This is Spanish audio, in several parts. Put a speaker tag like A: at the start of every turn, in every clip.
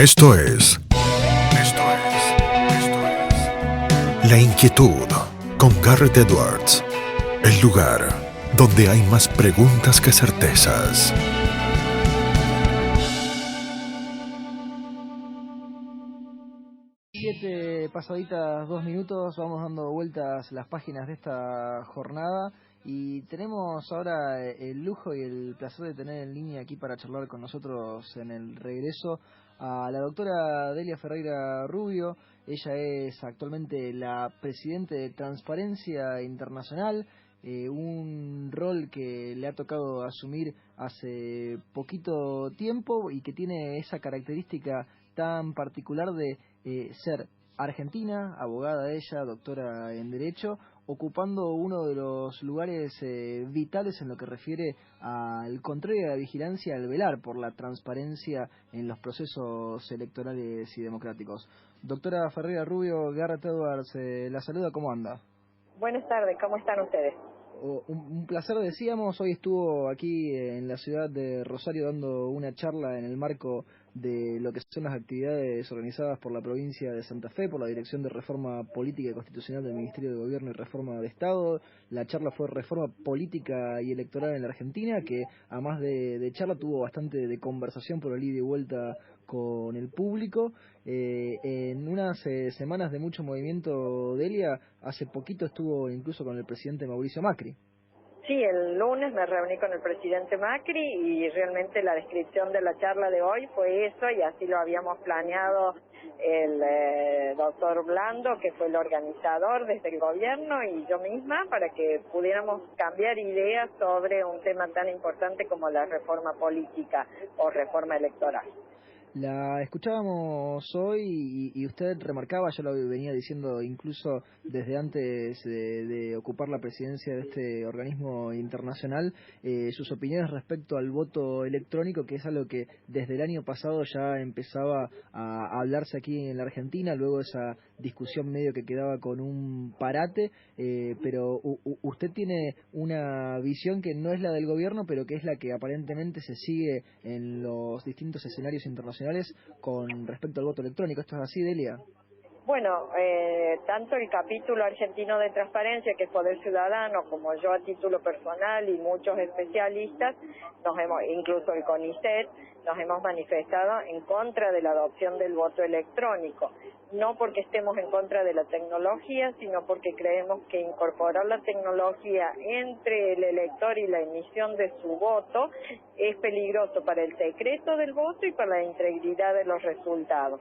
A: Esto es La Inquietud con Garrett Edwards. El lugar donde hay más preguntas que certezas.
B: Pasaditas 2 minutos, vamos dando vueltas las páginas de esta jornada y tenemos ahora el lujo y el placer de tener en línea aquí para charlar con nosotros en el regreso a la doctora Delia Ferreira Rubio. Ella es actualmente la presidente de Transparencia Internacional, un rol que le ha tocado asumir hace poquito tiempo y que tiene esa característica tan particular de ser argentina, abogada ella, doctora en Derecho, ocupando uno de los lugares vitales en lo que refiere al control y a la vigilancia, al velar por la transparencia en los procesos electorales y democráticos. Doctora Ferreira Rubio, Garrett Edwards, la saluda, ¿cómo anda?
C: Buenas tardes, ¿cómo están ustedes?
B: Un placer, decíamos. Hoy estuvo aquí en la ciudad de Rosario dando una charla en el marco de lo que son las actividades organizadas por la provincia de Santa Fe, por la Dirección de Reforma Política y Constitucional del Ministerio de Gobierno y Reforma de Estado. La charla fue Reforma Política y Electoral en la Argentina, que además de charla tuvo bastante de conversación por el ida y vuelta con el público. En unas semanas de mucho movimiento, Delia, hace poquito estuvo incluso con el presidente Mauricio Macri.
C: Sí, el lunes me reuní con el presidente Macri y realmente la descripción de la charla de hoy fue eso, y así lo habíamos planeado el doctor Blando, que fue el organizador desde el gobierno, y yo misma, para que pudiéramos cambiar ideas sobre un tema tan importante como la reforma política o reforma electoral.
B: La escuchábamos hoy y usted remarcaba, yo lo venía diciendo incluso desde antes de ocupar la presidencia de este organismo internacional, sus opiniones respecto al voto electrónico, que es algo que desde el año pasado ya empezaba a hablarse aquí en la Argentina, luego esa discusión medio que quedaba con un parate, pero usted tiene una visión que no es la del gobierno, pero que es la que aparentemente se sigue en los distintos escenarios internacionales con respecto al voto electrónico. ¿Esto es así, Delia?
C: Bueno, tanto el capítulo argentino de transparencia, que es Poder Ciudadano, como yo a título personal y muchos especialistas, incluso el CONICET, nos hemos manifestado en contra de la adopción del voto electrónico. No porque estemos en contra de la tecnología, sino porque creemos que incorporar la tecnología entre el elector y la emisión de su voto es peligroso para el secreto del voto y para la integridad de los resultados.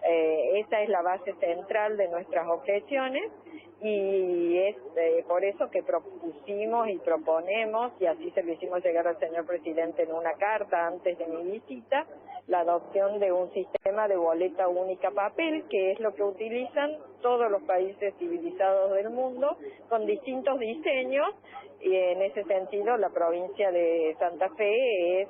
C: Esa es la base central de nuestras objeciones y es por eso que propusimos y proponemos, y así se lo hicimos llegar al señor presidente en una carta antes de mi visita, la adopción de un sistema de boleta única papel, que es lo que utilizan todos los países civilizados del mundo, con distintos diseños, y en ese sentido la provincia de Santa Fe es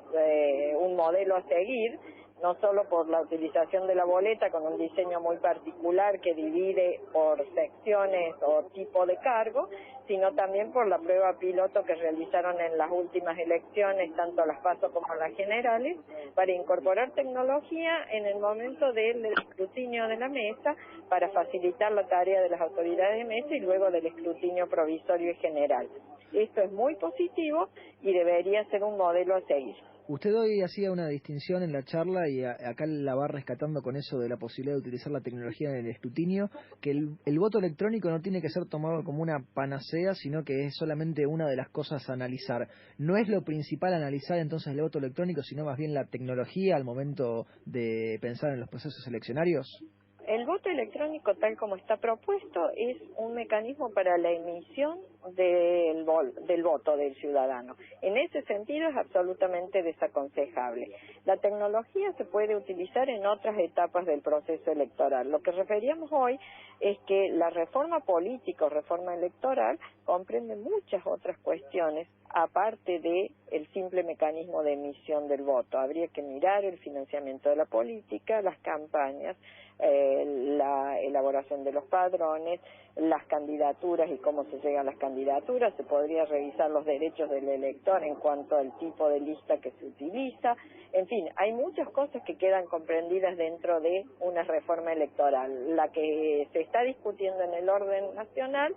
C: un modelo a seguir, no solo por la utilización de la boleta con un diseño muy particular que divide por secciones o tipo de cargo, sino también por la prueba piloto que realizaron en las últimas elecciones, tanto las PASO como las generales, para incorporar tecnología en el momento del escrutinio de la mesa, para facilitar la tarea de las autoridades de mesa y luego del escrutinio provisorio y general. Esto es muy positivo y debería ser un modelo a seguir.
B: Usted hoy hacía una distinción en la charla y acá la va rescatando con eso de la posibilidad de utilizar la tecnología en el escrutinio, que el voto electrónico no tiene que ser tomado como una panacea, sino que es solamente una de las cosas a analizar. ¿No es lo principal analizar entonces el voto electrónico, sino más bien la tecnología al momento de pensar en los procesos eleccionarios?
C: El voto electrónico, tal como está propuesto, es un mecanismo para la emisión del voto del ciudadano. En ese sentido es absolutamente desaconsejable. La tecnología se puede utilizar en otras etapas del proceso electoral. Lo que referíamos hoy es que la reforma política o reforma electoral comprende muchas otras cuestiones aparte de el simple mecanismo de emisión del voto. Habría que mirar el financiamiento de la política, las campañas, la elaboración de los padrones, las candidaturas y cómo se llega a las candidaturas. Se podría revisar los derechos del elector en cuanto al tipo de lista que se utiliza. En fin, hay muchas cosas que quedan comprendidas dentro de una reforma electoral. La que se está discutiendo en el orden nacional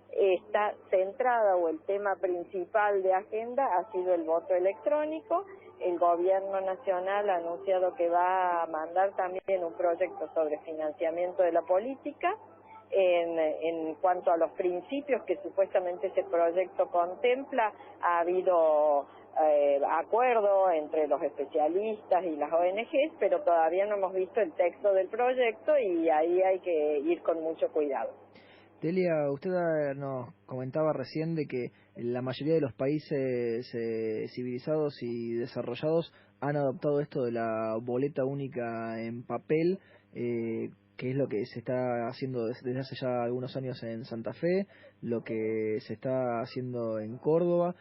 C: está centrada, o el tema principal de agenda ha sido el voto electrónico. El gobierno nacional ha anunciado que va a mandar también un proyecto sobre financiamiento de la política. En cuanto a los principios que supuestamente ese proyecto contempla, ha habido acuerdo entre los especialistas y las ONGs, pero todavía no hemos visto el texto del proyecto y ahí hay que ir con mucho cuidado.
B: Delia, usted nos comentaba recién de que la mayoría de los países civilizados y desarrollados han adoptado esto de la boleta única en papel, que es lo que se está haciendo desde hace ya algunos años en Santa Fe, lo que se está haciendo en Córdoba.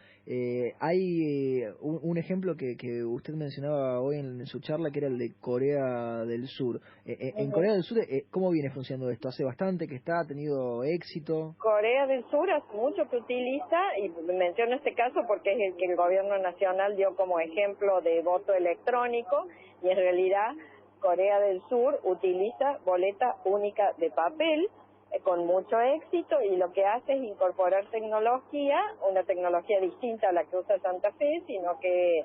B: Hay un ejemplo que usted mencionaba hoy en su charla, que era el de Corea del Sur. En Corea del Sur, ¿cómo viene funcionando esto? ¿Hace bastante que está, ha tenido éxito?
C: Corea del Sur hace mucho que utiliza, y menciono este caso porque es el que el gobierno nacional dio como ejemplo de voto electrónico, y en realidad Corea del Sur utiliza boleta única de papel con mucho éxito, y lo que hace es incorporar tecnología, una tecnología distinta a la que usa Santa Fe, sino que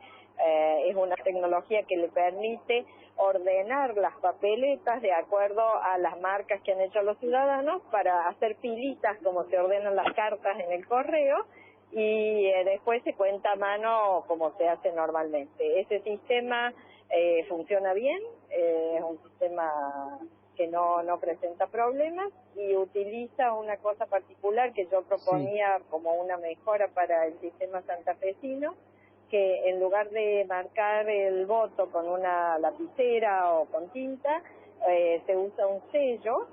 C: es una tecnología que le permite ordenar las papeletas de acuerdo a las marcas que han hecho los ciudadanos, para hacer filitas como se ordenan las cartas en el correo, y después se cuenta a mano como se hace normalmente. Ese sistema funciona bien, es un sistema que no presenta problemas, y utiliza una cosa particular que yo proponía como una mejora para el sistema santafesino, que en lugar de marcar el voto con una lapicera o con tinta, se usa un sello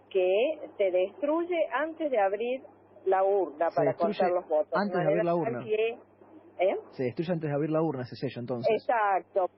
C: que se destruye antes de abrir la urna para contar los votos.
B: Antes de abrir la urna.
C: Se
B: destruye antes de abrir la urna ese sello, entonces.
C: Exacto,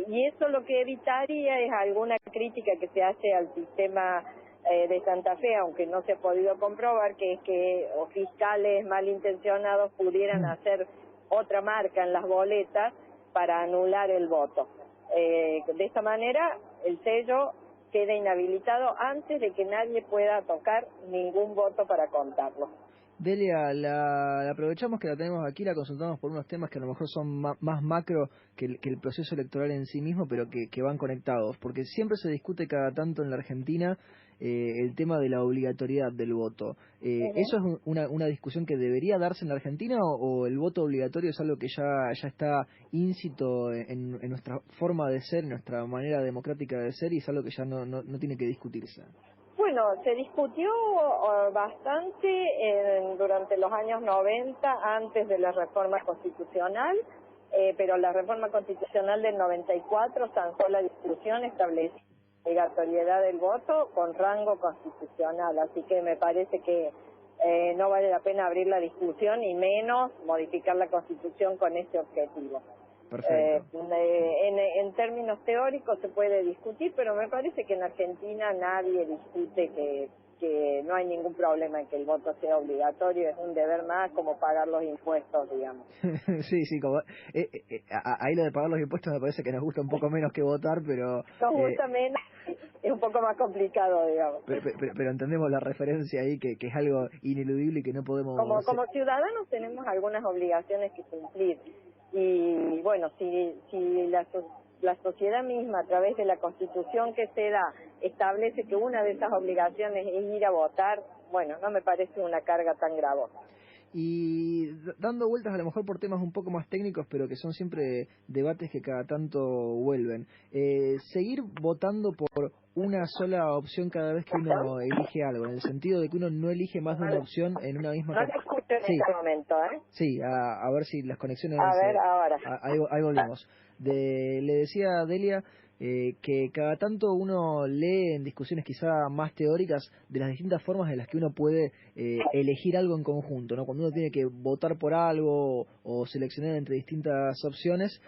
C: y eso lo que evitaría es alguna crítica que se hace al sistema de Santa Fe, aunque no se ha podido comprobar, que es que fiscales malintencionados pudieran hacer otra marca en las boletas para anular el voto. De esta manera el sello queda inhabilitado antes de que nadie pueda tocar ningún voto para contarlo.
B: Delia, la aprovechamos que la tenemos aquí, la consultamos por unos temas que a lo mejor son más macro que el proceso electoral en sí mismo, pero que van conectados, porque siempre se discute cada tanto en la Argentina el tema de la obligatoriedad del voto. ¿Eso es una discusión que debería darse en la Argentina, o el voto obligatorio es algo que ya está íncito en nuestra forma de ser, en nuestra manera democrática de ser, y es algo que ya no tiene que discutirse?
C: Bueno, se discutió bastante durante los años 90, antes de la reforma constitucional, pero la reforma constitucional del 94 zanjó la discusión, estableció la obligatoriedad del voto con rango constitucional, así que me parece que no vale la pena abrir la discusión, y menos modificar la Constitución con ese objetivo.
B: Perfecto.
C: En términos teóricos se puede discutir, pero me parece que en Argentina nadie discute que no hay ningún problema en que el voto sea obligatorio, es un deber más, como pagar los impuestos, digamos.
B: Sí, como, ahí lo de pagar los impuestos me parece que nos gusta un poco menos que votar, pero...
C: Nos gusta menos, es un poco más complicado, digamos.
B: Pero entendemos la referencia ahí, que es algo ineludible y que no podemos...
C: Como ciudadanos tenemos algunas obligaciones que cumplir. Y bueno, si la sociedad misma, a través de la Constitución que se da, establece que una de esas obligaciones es ir a votar, bueno, no me parece una carga tan gravosa.
B: Y dando vueltas a lo mejor por temas un poco más técnicos, pero que son siempre debates que cada tanto vuelven, seguir votando por una sola opción cada vez que uno elige algo, en el sentido de que uno no elige más de una opción en una misma...
C: No te escucho en este momento, ¿eh?
B: Sí, a ver si las conexiones...
C: A ver, ahora.
B: Ahí volvemos. Le decía a Delia que cada tanto uno lee en discusiones quizá más teóricas de las distintas formas en las que uno puede elegir algo en conjunto, ¿no? Cuando uno tiene que votar por algo o seleccionar entre distintas opciones,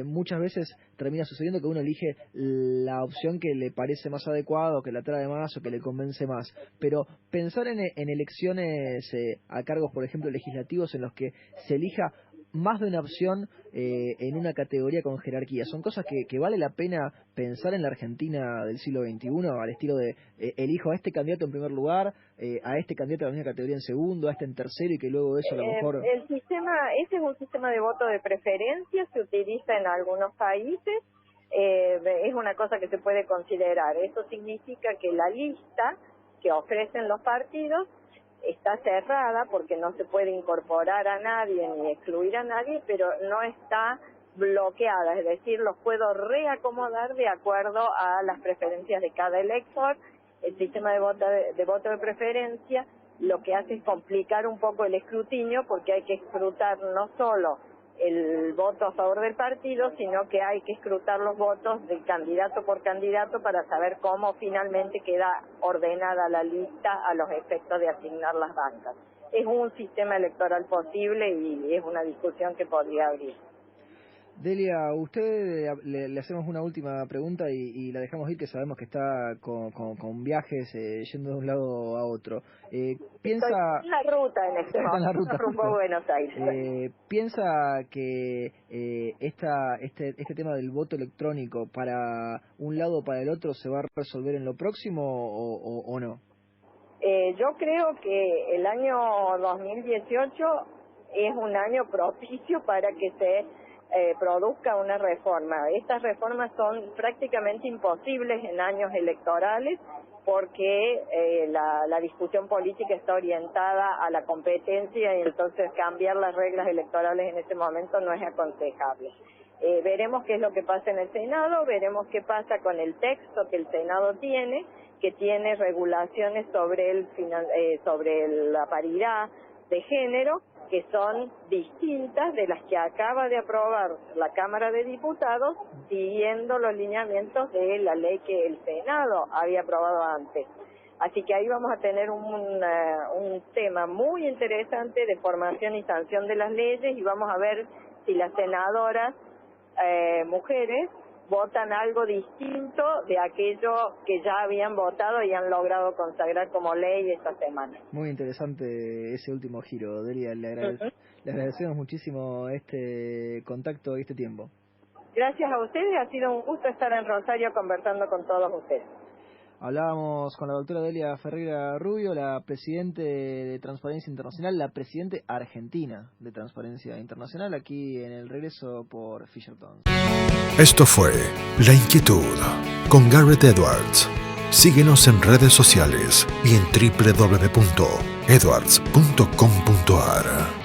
B: muchas veces termina sucediendo que uno elige la opción que le parece más adecuada o que la atrae más o que le convence más. Pero pensar en elecciones a cargos, por ejemplo, legislativos en los que se elija más de una opción en una categoría con jerarquía, ¿son cosas que vale la pena pensar en la Argentina del siglo XXI, al estilo de elijo a este candidato en primer lugar, a este candidato de la misma categoría en segundo, a este en tercero, y que luego de eso a lo mejor...
C: Ese es un sistema de voto de preferencia, se utiliza en algunos países, es una cosa que se puede considerar. Eso significa que la lista que ofrecen los partidos está cerrada porque no se puede incorporar a nadie ni excluir a nadie, pero no está bloqueada, es decir, los puedo reacomodar de acuerdo a las preferencias de cada elector. El sistema de voto de preferencia lo que hace es complicar un poco el escrutinio, porque hay que escrutar no solo el voto a favor del partido, sino que hay que escrutar los votos de candidato por candidato para saber cómo finalmente queda ordenada la lista a los efectos de asignar las bancas. Es un sistema electoral posible y es una discusión que podría abrir.
B: Delia, a usted le hacemos una última pregunta y la dejamos ir, que sabemos que está con viajes yendo de un lado a otro. Piensa...
C: Estoy en la ruta en este momento, rumbo a Buenos Aires.
B: ¿Piensa que este tema del voto electrónico para un lado o para el otro se va a resolver en lo próximo o no?
C: Yo creo que el año 2018 es un año propicio para que se produzca una reforma. Estas reformas son prácticamente imposibles en años electorales porque la discusión política está orientada a la competencia y entonces cambiar las reglas electorales en este momento no es aconsejable. Veremos qué es lo que pasa en el Senado, veremos qué pasa con el texto que el Senado tiene, que tiene regulaciones sobre la paridad de género, que son distintas de las que acaba de aprobar la Cámara de Diputados, siguiendo los lineamientos de la ley que el Senado había aprobado antes. Así que ahí vamos a tener un tema muy interesante de formación y sanción de las leyes, y vamos a ver si las senadoras mujeres votan algo distinto de aquello que ya habían votado y han logrado consagrar como ley esta semana.
B: Muy interesante ese último giro, Delia. Le agradecemos muchísimo este contacto y este tiempo.
C: Gracias a ustedes, ha sido un gusto estar en Rosario conversando con todos ustedes.
B: Hablábamos con la doctora Delia Ferreira Rubio, la presidente de Transparencia Internacional, la presidente argentina de Transparencia Internacional, aquí en el regreso por Fisherton.
A: Esto fue La Inquietud con Garrett Edwards. Síguenos en redes sociales y en www.edwards.com.ar.